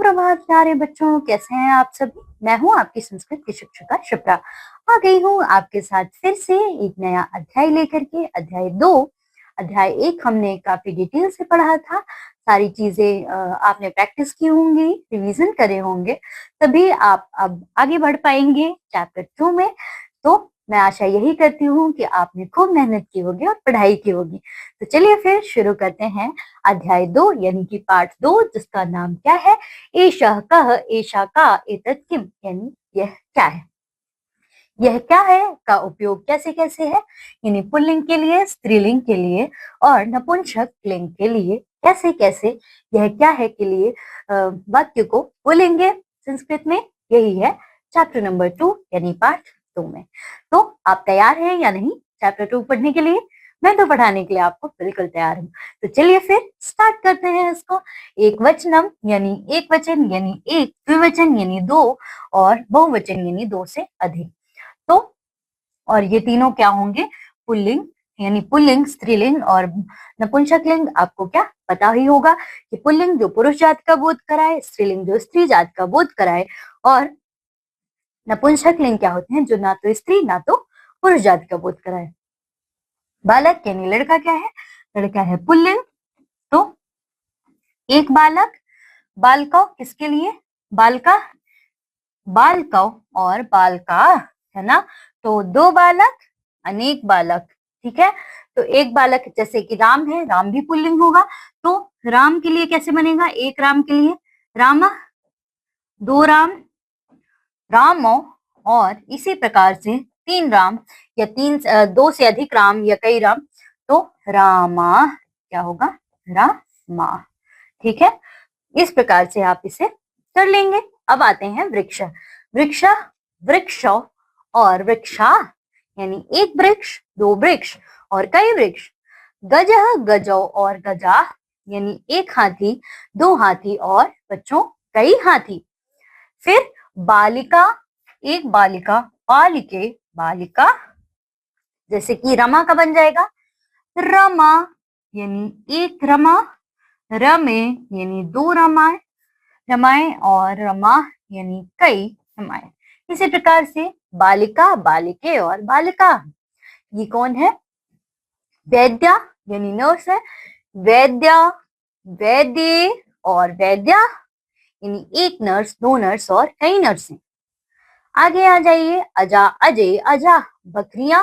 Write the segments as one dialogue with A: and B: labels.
A: सुप्रभात प्यारे बच्चों, कैसे हैं आप सभी। मैं हूं आपकी संस्कृत की शिक्षिका शिप्रा। आ गई हूं आपके साथ फिर से एक नया अध्याय लेकर के। अध्याय 2। अध्याय 1 हमने काफी डिटेल से पढ़ा था। सारी चीजें आपने प्रैक्टिस की होंगी, रिवीजन करे होंगे, तभी आप अब आगे बढ़ पाएंगे चैप्टर 2 में। तो मैं आशा यही करती हूँ कि आपने खूब मेहनत की होगी और पढ़ाई की होगी। तो चलिए फिर शुरू करते हैं अध्याय 2 यानी कि पार्ट 2, जिसका नाम क्या है, एषः कः एषा का एतत् किम, यानी यह क्या है। यह क्या है का उपयोग कैसे कैसे है, यानी पुल्लिंग के लिए, स्त्रीलिंग के लिए और नपुंसक लिंग के लिए कैसे कैसे यह क्या है के लिए वाक्य को बोलेंगे संस्कृत में। यही है चैप्टर नंबर 2 यानी पार्ट 2 में। तो आप तैयार हैं या नहीं चैप्टर 2 पढ़ने के लिए? मैं तो पढ़ाने के लिए आपको बिल्कुल तैयार हूँ। तो चलिए फिर स्टार्ट करते हैं इसको। एक वचनम यानी एक वचन, यानी एक, द्विवचन यानी दो, और बहुवचन यानी दो से अधिक। तो और ये तीनों क्या होंगे, पुल्लिंग, यानी पुल्लिंग स्त्रीलिंग और नपुंसक लिंग। आपको क्या पता ही होगा कि पुल्लिंग जो पुरुष जात का बोध कराए, स्त्रीलिंग जो स्त्री जात का बोध कराए, और नपुंसक लिंग क्या होते हैं जो ना तो स्त्री ना तो पुरुष जात का बोध कराए। बालक यानी लड़का क्या है, लड़का है पुल्लिंग। तो एक बालक, बालका किसके लिए, बालका, बालका और बालका, है ना। तो दो बालक, अनेक बालक, ठीक है। तो एक बालक जैसे कि राम है, राम भी पुल्लिंग होगा। तो राम के लिए कैसे बनेगा, एक राम के लिए राम, दो राम रामो, और इसी प्रकार से तीन राम या दो से अधिक राम या कई राम, तो रामा क्या होगा, रामा, ठीक है। इस प्रकार से आप इसे कर लेंगे। अब आते हैं वृक्ष, वृक्ष, वृक्ष और वृक्षा, यानी एक वृक्ष, दो वृक्ष और कई वृक्ष। गज, गजो और गजा, यानी एक हाथी, दो हाथी और बच्चों कई हाथी। फिर बालिका, एक बालिका, बालिके, बालिका, जैसे कि रमा का बन जाएगा रमा, यानी एक रमा, रमे यानी दो रमाए, रमाए और रमा यानी कई रमाए। इसी प्रकार से बालिका, बालिके और बालिका। ये कौन है, वैद्या यानी नर्स है, वैद्या, वैद्य और वैद्या, यानी एक नर्स, दो नर्स और कई नर्सें। आगे आ जाइए, अजा, अजय, अजा, बकरियां,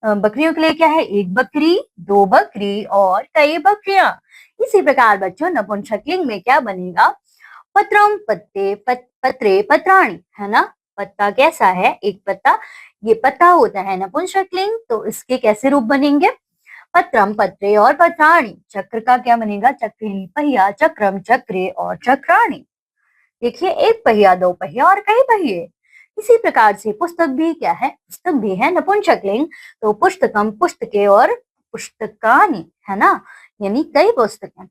A: बकरियों के लिए क्या है, एक बकरी, दो बकरी और कई बकरियां। इसी प्रकार बच्चों नपुंसक लिंग में क्या बनेगा, पत्रम, पत्ते, पत्रे, पत्राणी, है ना। पत्ता कैसा है, एक पत्ता, ये पत्ता होता है नपुंसक लिंग। तो इसके कैसे रूप बनेंगे, पत्रम, पत्रे और पत्राणी। चक्र का क्या बनेगा, चक्र यानी पहिया, चक्रम, चक्रे और चक्राणी। देखिए, एक पहिया, दो पहिया और कई पहिए। इसी प्रकार से पुस्तक भी क्या है, पुस्तक भी है नपुंसक लिंग। तो पुस्तकम, पुस्तके और पुस्तकानि, है ना, यानी कई पुस्तकें।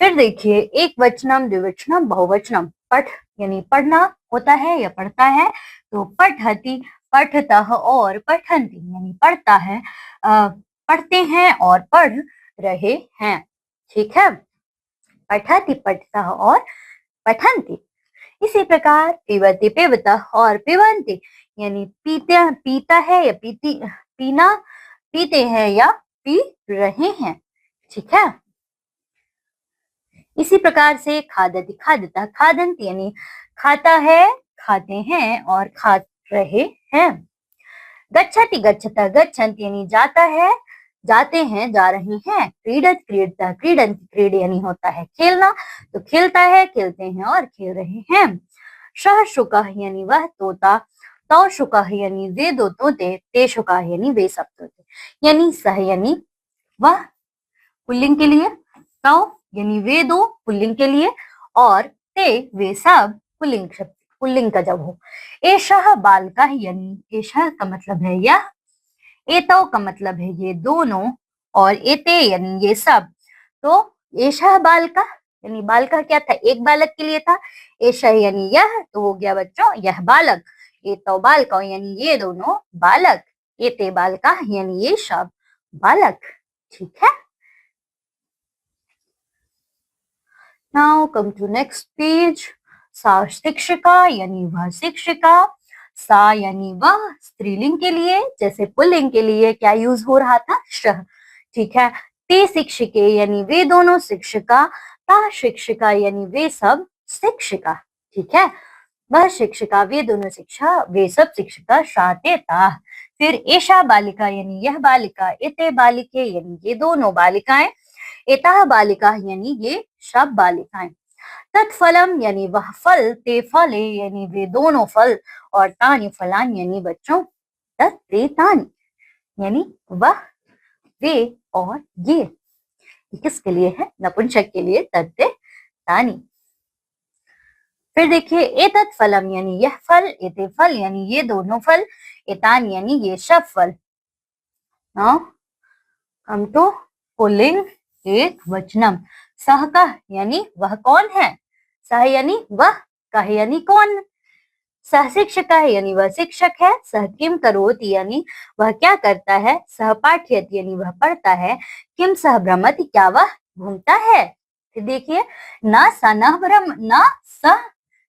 A: फिर देखिए, एक वचनम, द्विवचनम, बहुवचनम। पठ यानी पढ़ना होता है या पढ़ता है, तो पठति, पठतः और पठन्ति, यानी पढ़ता है, पढ़ते हैं और पढ़ रहे हैं, ठीक है। पठति, पठतः और पठन्ति। इसी प्रकार पिबति, पिबतः और पिबन्ति, यानी पीते, पीता है या पीती, पीना, पीते हैं या पी रहे हैं, ठीक है। इसी प्रकार से खादति, खादतः, खादन्ति, यानी खाता है, खाते हैं और खा रहे हैं। गच्छति, गच्छतः, गच्छन्ति, यानी जाता है, जाते हैं, जा रहे हैं। क्रीडत, क्रीडतः, क्रीडन्ति, क्रीड यानी होता है खेलना, तो खेलता है, खेलते हैं और खेल रहे हैं। सह शुकः यानी वह तोता, तौ शुकः यानी वे दो तोते, ते शुकः यानी वे सब तोते। यानी सह यानी वह पुल्लिंग के लिए, तौ यानी वे दो पुल्लिंग के लिए, और ते वे सब पुल्लिंग शब्द, पुल्लिंग का जब हो। एषः बालकः यानी एषः का मतलब है यह, एतौ का मतलब है ये दोनों, और एते यानी ये सब। तो एषः बालकः यानी बालकः क्या था, एक बालक के लिए था। एषः यानी यह, तो हो गया बच्चों यह बालक। एतौ बालकौ यानी ये दोनों बालक। एते बालकः यानी ये सब बालक, ठीक है। Now come to next page. सा शिक्षिका यानी वह शिक्षिका, सा यानी वह स्त्रीलिंग के लिए, जैसे पुल्लिंग के लिए क्या यूज हो रहा था, शह, ठीक है। ते शिक्षिके यानी वे दोनों शिक्षिका, ता शिक्षिका यानी वे सब शिक्षिका, ठीक है। वह शिक्षिका, वे दोनों शिक्षा, वे सब शिक्षिका, शाते ता। फिर एशा बालिका यानी यह बालिका, एते बालिके यानी ये दोनों बालिकाएं, एता बालिका यानी ये सब बालिकाएं। तत्फलम यानी वह फल, ते फले यानी वे दोनों फल, और तानी फलान यानी बच्चों, तत् ते तानी यानी वह, वे और ये किसके लिए है, नपुंसक के लिए, तत्ते तानी। फिर देखिए एतत् फलम यानी यह फल, एते फल यानी ये दोनों फल, एतान यानी ये सब फल। नाउ कम टू पुल्लिंग एक वचनम। सह कह यानी वह कौन है, सह यानी वह, कह यानी कौन, सह शिक्षक है यानी वह शिक्षक है, सह किम करोति यानी वह क्या करता है, सह पाठयति यानी वह पढ़ता है, किम सह भ्रमति क्या वह घूमता है। फिर देखिए ना स न भ्रम, ना सह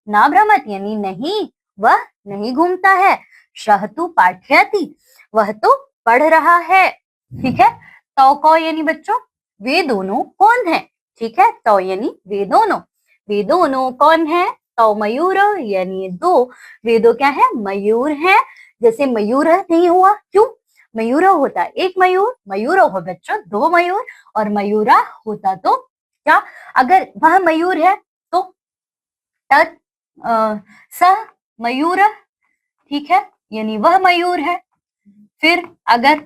A: ना भ्रमत यानी नहीं, वह नहीं घूमता है, सह तु पाठयति वह तो पढ़ रहा है, ठीक है। तो कौ यानी बच्चों वे दोनों कौन है, ठीक है। तो यानी वे दोनों कौन है, तो मयूर यानी दो, वे दो क्या है, मयूर है। जैसे मयूर नहीं हुआ, क्यों, मयूर होता एक मयूर, मयूर हो बच्चों दो मयूर, और मयूरा होता तो क्या, अगर वह मयूर है तो तत् स मयूर, ठीक है, यानी वह मयूर है। फिर अगर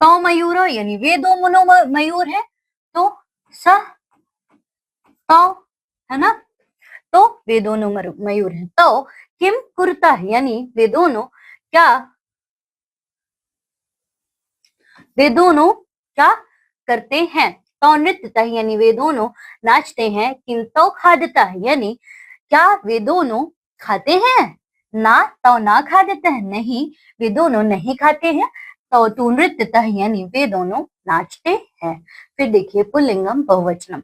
A: तो मयूर यानी वे दो मयूर है, तो स तो, है ना, तो वे दोनों मयूर हैं। तो किम कुर्ता यानी वे दोनों क्या करते हैं। तो नृत्यता यानी वे दोनों नाचते हैं। किम तो खादता यानी क्या वे दोनों खाते हैं। ना तो ना खादता है नहीं, वे दोनों नहीं खाते हैं। तो तू नृत्यता यानी वे दोनों नाचते हैं। फिर देखिए पुल्लिंगम बहुवचनम,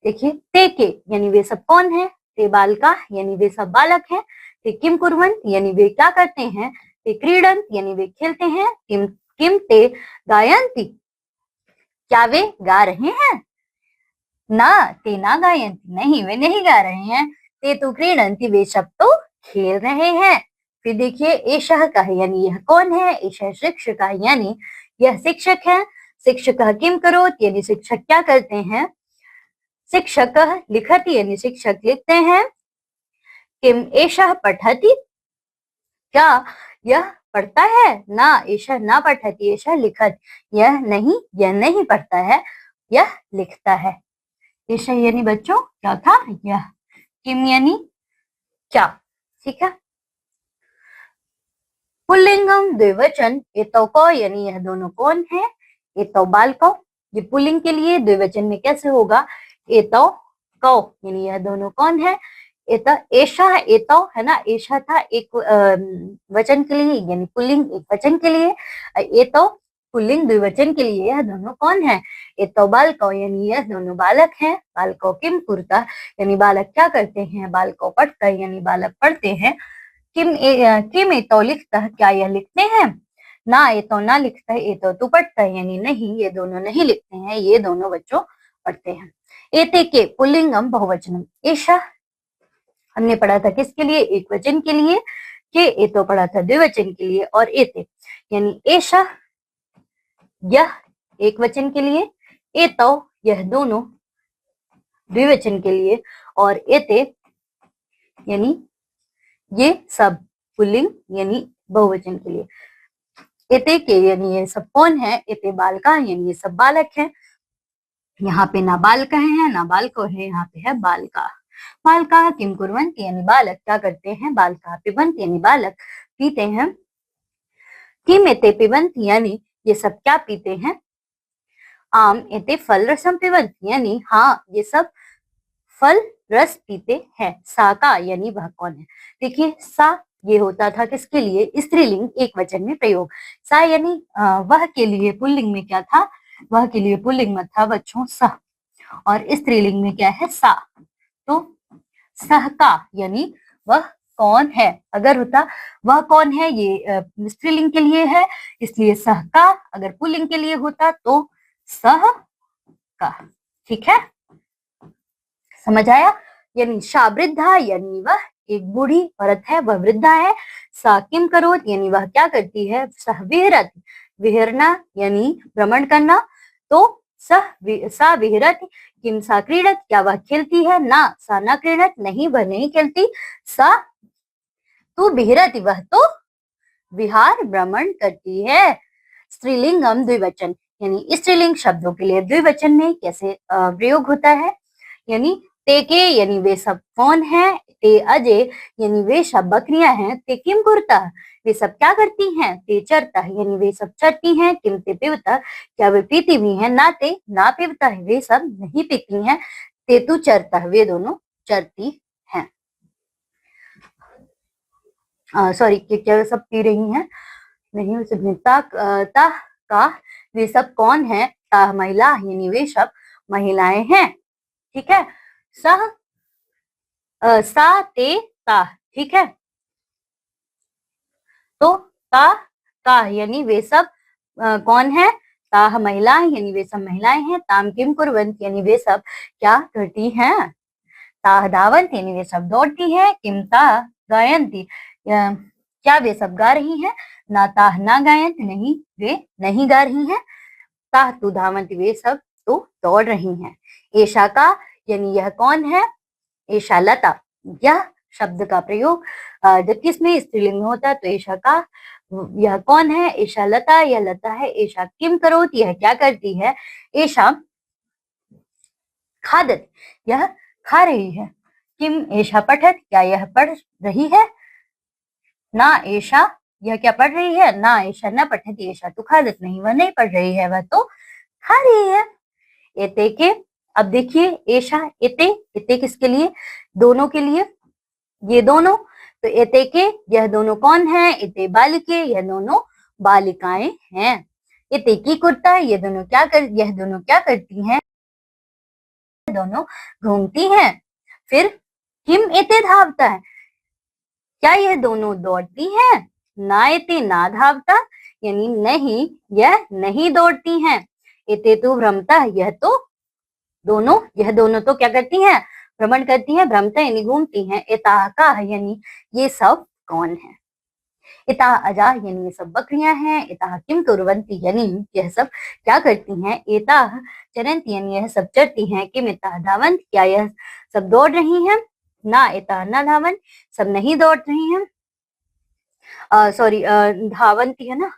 A: देखिए ते के यानी वे सब कौन है, ते बालका यानी वे सब बालक हैं, ते किम कुर्वंत यानी वे क्या करते हैं, ते क्रीडंत यानी वे खेलते हैं, किम किम ते गायंती क्या वे गा रहे हैं, ना ते ना गायंती नहीं वे नहीं गा रहे हैं, ते तो क्रीडंती वे सब तो खेल रहे हैं। फिर देखिए एशः का यानी यह कौन है, एशः शिक्षक यानी यह शिक्षक है, शिक्षक किम करोत यानी शिक्षक क्या करते हैं, शिक्षक लिखति यानी शिक्षक लिखते हैं, किम एषः पठति क्या यह पढ़ता है, ना एषः ना पठति एषः लिखत यह नहीं पढ़ता है, यह लिखता है। एषः यानी बच्चों क्या था, यह, किम यानी क्या, ठीक है। पुल्लिंगम द्विवचन एतो को यानी यह दोनों कौन है, एतो बालको, ये पुल्लिंग के लिए द्विवचन में कैसे होगा, एतो कौ यानी यह दोनों कौन है, एता एशा एतो है ना, एशा था एक वचन के लिए यानी पुल्लिंग एक वचन के लिए, एतो पुल्लिंग द्विवचन के लिए, यह दोनों कौन है, एतो बालको यानी यह दोनों बालक हैं, बालको किम कुर्ता यानी बालक क्या करते हैं, बालको पढ़ता यानी बालक पढ़ते हैं, किम एतो लिखता क्या यह लिखते हैं, ना एतो ना लिखता है, एतो तू पढ़ता है यानी नहीं ये दोनों नहीं लिखते हैं, ये दोनों बच्चों पढ़ते हैं। एते के पुल्लिंगम बहुवचनम, एशा हमने पढ़ा था किसके लिए, एक वचन के लिए, के एतो पढ़ा था द्विवचन के लिए, और एते यानी एशा यह एक वचन के लिए, एतो यह दोनों द्विवचन के लिए, और एते यानी ये सब पुल्लिंग यानी बहुवचन के लिए। एते के यानी ये सब कौन है, एते बालका यानी ये सब बालक हैं, यहाँ पे ना बालका है ना बालको है, यहाँ पे है बालका। बालका किम कुर्वन्ति यानी बालक क्या करते हैं, बालका पिबन्ति यानी बालक पीते हैं, किम एते पिबन्ति यानी ये सब क्या पीते हैं, आम एते फल रसम पिबन्ति यानी हाँ ये सब फल रस पीते हैं। सा का यानी वह कौन है, देखिए सा ये होता था किसके लिए, स्त्रीलिंग एक वचन में प्रयोग, सा यानी वह के लिए पुल्लिंग में क्या था, वह के लिए पुल्लिंग में था बच्चों सा, और स्त्रीलिंग में क्या है सा, तो सह का यानी वह कौन है, अगर होता वह कौन है ये स्त्रीलिंग के लिए है, इसलिए सह का। अगर पुल्लिंग के लिए होता तो सह का। ठीक है, समझ आया। यानी सा वृद्धा यानी वह एक बूढ़ी औरत है, वह वृद्धा है। सा किम करोत यानी वह क्या करती है। सह विहरत, विहरना यानी भ्रमण करना। तो सा विहरत किम सा क्रीडत क्या वह खेलती है। ना सा न क्रीडत नहीं वह नहीं खेलती। सा तू विहरति वह तो विहार भ्रमण करती है। स्त्रीलिंगम द्विवचन यानी स्त्रीलिंग शब्दों के लिए द्विवचन में कैसे प्रयोग होता है। यानी ते के यानी वे सब कौन है। ते अजय यानी वे सब बकरियां हैं। ते किम कुरता वे सब क्या करती हैं। ते चरता यानी वे सब चरती हैं। किम ते पिबता क्या वे पीती भी हैं। ना ते ना पिबता है वे सब नहीं पीती हैं। ते तू चरता वे दोनों चरती हैं। सॉरी क्या वे सब पी रही हैं नहीं उसे ता का वे सब कौन है। ता महिला यानी वे सब महिलाएं हैं। ठीक है, सह सा ते ता। ठीक है, तो ता का यानी वे सब कौन है। ताह महिला यानी वे सब महिलाएं हैं। ताम किम कुर्वंत यानी वे सब क्या करती हैं। ताह धावंत यानी वे सब दौड़ती है। किम ता गायंती क्या वे सब गा रही हैं। ना ताह ना गायंत नहीं वे नहीं गा रही हैं। ताह तू धावंत वे सब तो दौड़ रही हैं। ऐशा का यानी यह कौन है। ऐशा लता यह शब्द का प्रयोग जब किसमें स्त्रीलिंग होता है तो ऐशा का यह कौन है। ऐशा लता यह लता है। ऐशा किम करोत यह क्या करती है। ऐशा खादत यह खा रही है। किम ऐशा पठत क्या यह पढ़ रही है। ना ऐशा यह क्या पढ़ रही है। ना ऐशा न पठत ऐशा तो खादत नहीं वह नहीं पढ़ रही है वह तो खा रही है। एते के अब देखिए ऐशा एते एते किसके लिए दोनों के लिए ये दोनों। तो एते के यह दोनों कौन है। एते बालिके यह दोनों बालिकाएं हैं। एते की कुर्ता ये दोनों यह दोनों क्या करती हैं। दोनों घूमती हैं। फिर किम एते धावता है क्या यह दोनों दौड़ती हैं। ना एते ना धावता यानी नहीं यह नहीं दौड़ती हैं। एते तो भ्रमता यह दोनों तो क्या करती हैं भ्रमण करती हैं। भ्रमता यानी घूमती हैं। एताह का यानी ये सब कौन है। इताह अजा यानी ये सब बकरियां हैं। इताह किम कुर्वंती यानी यह सब क्या करती हैं। एताह चरंती यानी यह सब चरती हैं। किम इताह धावंत क्या यह सब दौड़ रही हैं। ना इताह ना धावन सब नहीं दौड़ रही हैं। सॉरी धावंती है ना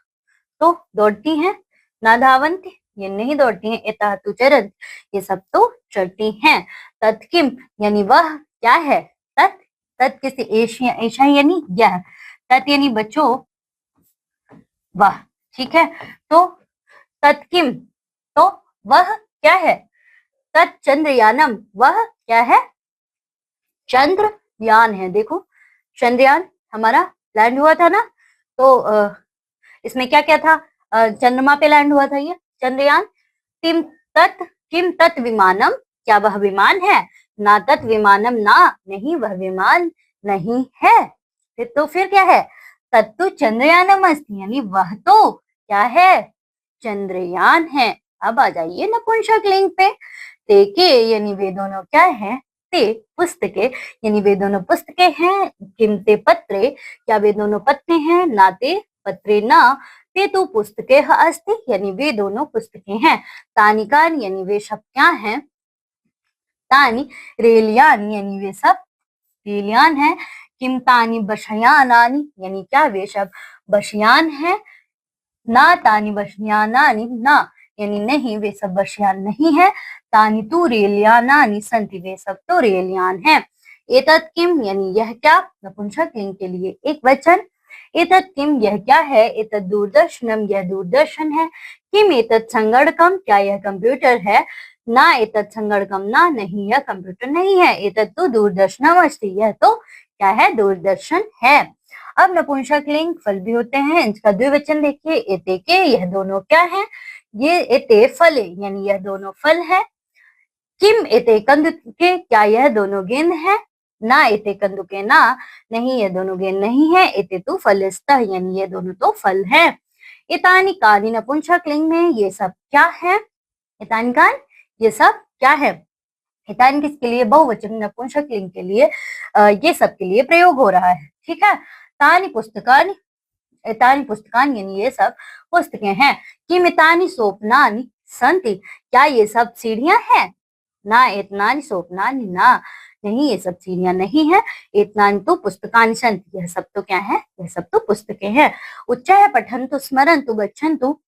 A: तो दौड़ती हैं। ना धावंती ये नहीं दौड़ती हैं। इताह तु चरंत ये सब तो चढ़ती हैं। तत्किम यानी वह क्या है। तत् तत् किसी एशिया एशिया यानी यह। तत् यानी बच्चों वह। ठीक है, तो तत्किम तो वह क्या है। तत् चंद्रयानम वह क्या है चंद्रयान है। देखो चंद्रयान हमारा लैंड हुआ था ना तो इसमें क्या क्या था चंद्रमा पे लैंड हुआ था ये चंद्रयान। किम तत् विमानम क्या वह विमान है। ना तत् विमानम ना नहीं वह विमान नहीं है। तो फिर क्या है तत्तु चंद्रयानम अस्ति यानी वह तो क्या है चंद्रयान है। अब आ जाइए नपुंसक लिंग पे। ते के यानी वे दोनों क्या है। ते पुस्तके यानी वे दोनों पुस्तकें हैं। किमते पत्रे क्या वे दोनों पत्ते हैं। नाते पत्रे ना ते तो पुस्तके अस्ति यानी वे दोनों पुस्तकें हैं। तानिकान यानी वे सब क्या हैं। तानी रेलियान यानी वे सब रेलियान है। किम तानी बशयानानी यानी क्या वे सब बशयान है। ना तानी बशयानानी ना यानी नहीं वे सब बशयान नहीं है। तानी तू रेलियानानी संति वे सब तो रेलियान है। एतत् किम यानी यह क्या नपुंसक लिंग के लिए एक वचन। एतत् किम यह क्या है। एतत् दूरदर्शनम यह दूरदर्शन है। किम एतत् संगणकम क्या यह कंप्यूटर है। ना एतत् संगणकम ना नहीं यह कंप्यूटर नहीं है। एतत् तो दूरदर्शनम अस्ति यह तो क्या है दूरदर्शन है। अब नपुंसक लिंग फल भी होते हैं इनका द्विवचन देखिए। एते के यह दोनों क्या है ये एते फले यानी यह दोनों फल है। किम एते कंद के क्या यह दोनों गेंद है। ना एते कंदुके ना, नहीं ये दोनों गेंद नहीं है, एते तो फलस्तः यानी ये दोनों तो फल है। एतानि कानि नपुंसक लिंग में ये सब क्या है? एतानि कान ये सब क्या है? एतानि किसके लिए? बहुवचन नपुंसक लिंग के लिए ये सब के लिए प्रयोग हो रहा है। ठीक है। तानि पुस्तकानि, एतानि पुस्तकानि यानी ये सब पुस्तकें हैं। किम एतानि सोपनानि सन्ति, क्या ये सब सीढ़ियां हैं? ना एतनानि सोपनानि ना, नहीं ये सब सीढ़ियां नहीं है। एतनानि तो पुस्तकानि सन्ति, यह सब तो क्या है? यह सब तो पुस्तकें हैं। उच्चैः पठन्तु स्मरन्तु गच्छन्तु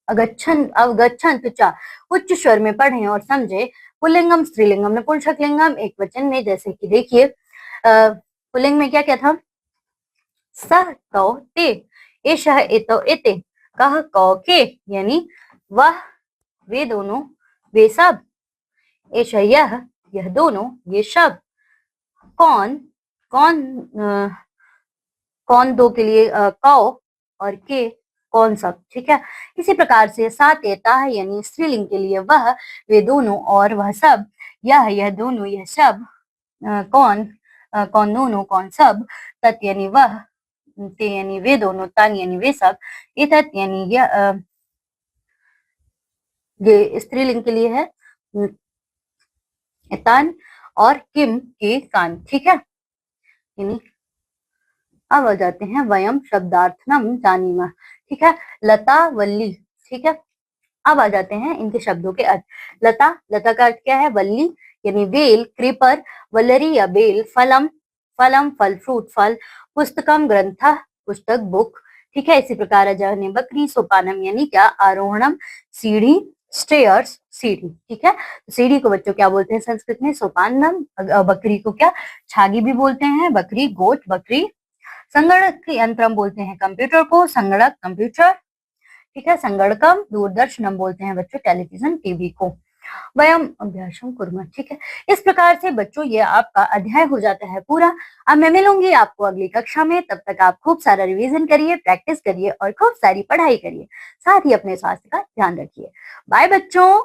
A: अवगच्छन्तु च, उच्च स्वर में पढ़ें और समझे। पुल्लिंगम स्त्रीलिंगम नपुंसक लिंगम एक वचन में, जैसे कि देखिए पुल्लिंग में क्या क्या था? सह तौ ते, एषः एतौ एते, कह कौ के, यानी वह वे दोनों वे सब, एषः यह दोनों ये सब, कौन कौन कौन दो के लिए कौ और के कौन सब। ठीक है। इसी प्रकार से सात एता है यानी स्त्रीलिंग के लिए वह वे दोनों और वह सब, यह दोनों यह सब, कौन कौन दोनों कौन सब, तत् यानी वह, ते यानी वे दोनों, तान यानी वे सब, इतत यानी ये स्त्रीलिंग के लिए है तान, और किम के कान। ठीक है। यानी अब आ जाते हैं वयम शब्दार्थनम जानीमः। ठीक है। लता वल्ली। ठीक है। अब आ जाते हैं इनके शब्दों के अर्थ। लता, लता का अर्थ क्या है? वल्ली यानी बेल, क्रीपर, वल्लरी या बेल, फलम, फलम फल, फ्रूट फल, पुस्तकम ग्रंथ, पुस्तक बुक। ठीक है। इसी प्रकार अजय बकरी, सोपानम यानी क्या? आरोहणम सीढ़ी, स्टेयर्स सीढ़ी। ठीक है। सीढ़ी को बच्चों क्या बोलते हैं संस्कृत में? सोपानम। बकरी को क्या? छागी भी बोलते हैं, बकरी गोट बकरी। संगणक यंत्र हम बोलते हैं कंप्यूटर को, संगणक कंप्यूटर। ठीक है। संगणकम दूरदर्शनम बोलते हैं बच्चों टेलीविजन टीवी को। वयम अभ्यासम कुर्मः। ठीक है। इस प्रकार से बच्चों ये आपका अध्याय हो जाता है पूरा। अब मैं मिलूंगी आपको अगली कक्षा में, तब तक आप खूब सारा रिवीजन करिए, प्रैक्टिस करिए और खूब सारी पढ़ाई करिए। साथ ही अपने स्वास्थ्य का ध्यान रखिए। बाय बच्चों।